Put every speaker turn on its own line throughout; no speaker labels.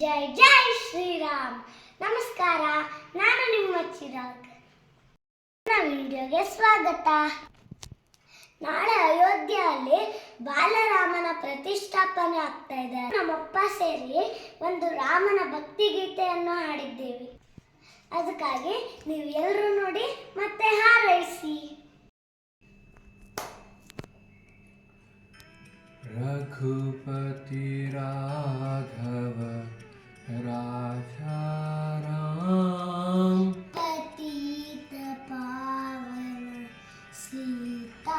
ಜೈ ಜೈ ಶ್ರೀರಾಮ್. ನಮಸ್ಕಾರ, ನಾನು ನಿಮ್ಮ ಚಿರಾಗ್. ನನ್ನ ವಿಡಿಯೋಗೆ ಸ್ವಾಗತ. ನಾಳೆ ಅಯೋಧ್ಯೆಯಲ್ಲಿ ಬಾಲರಾಮನ ಪ್ರತಿಷ್ಠಾಪನೆ ಆಗ್ತಾ ಇದೆ. ನಮ್ಮಪ್ಪ ಸೇರಿ ಒಂದು ರಾಮನ ಭಕ್ತಿ ಗೀತೆಯನ್ನು ಹಾಡಿದ್ದೇವೆ. ಅದಕ್ಕಾಗಿ ನೀವು ಎಲ್ಲರೂ ನೋಡಿ ಮತ್ತೆ ಹಾರೈಸಿ.
रघुपति राघव राजा राम,
पतित पावन सीताराम.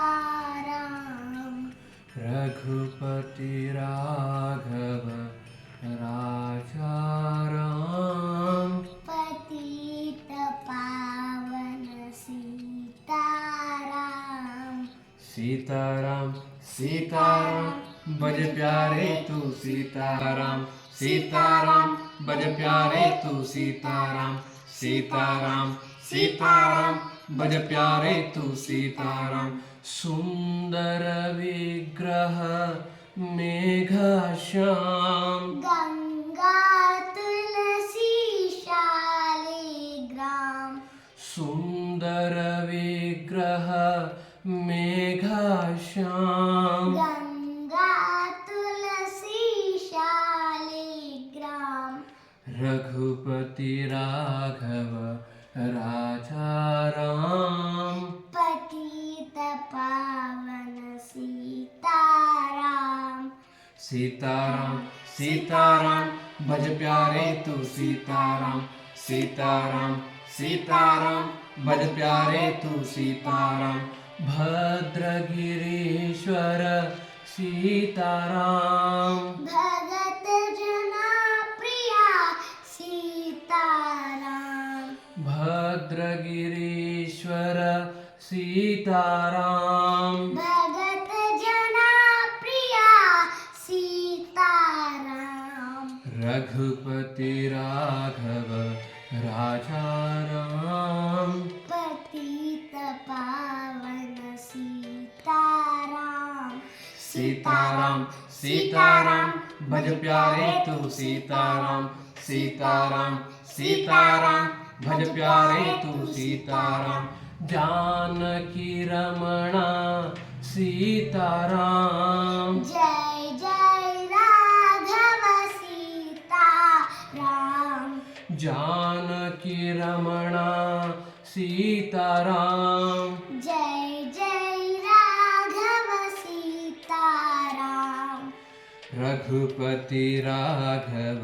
रघुपति राघव राजा राम,
पतित पावन सीताराम.
सीताराम सीताराम बज प्यारे तू सीताराम, सीताराम बज प्यारे तू सीताराम, सीताराम सीताराम बज प्यारे तू सीताराम. सुंदर विग्रह मेघश्याम,
गंगा तुलसी शालिग्राम.
सुंदर विग्रह मेघश्याम,
गंगा तुलसी शालिग्राम.
रघुपति राघव राजा राम,
पतित पावन सीताराम.
सीताराम सीताराम भज प्यारे तू सीताराम, सीताराम सीताराम भज प्यारे तू सीताराम. भद्रगिरीश्वर सीताराम,
भगत जना प्रिया सीताराम.
भद्रगिरीश्वर सीताराम,
भगत जना प्रिया सीताराम.
रघुपति राघव राजा राम,
पतित पावन सीताराम.
सीताराम सीताराम भज प्यारे तू सीताराम, सीताराम सीताराम भज प्यारे तू सीताराम. जानकी रमणा सीताराम,
जय जय राघव सीताराम.
जानकी रमणा सीताराम.
जय जय राघव सीताराम.
रघुपति राघव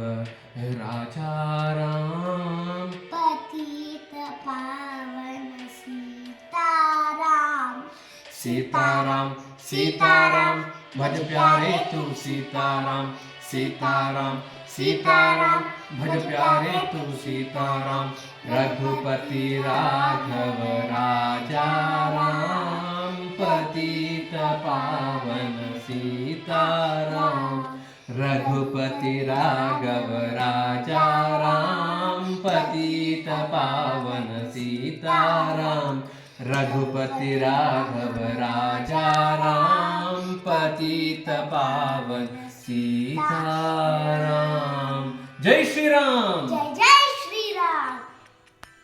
राजा राम,
पतित पावन सीताराम.
सीताराम सीताराम भज प्यारे तू सीताराम, सीताराम सीताराम भज प्यारे तू सीताराम. रघुपति राघव राजा राम, पतित पावन सीताराम. रघुपति राघव राजा राम, पतित पावन सीताराम. रघुपति राघव राजा राम, पतित पावन सीताराम. जय श्री राम.
जय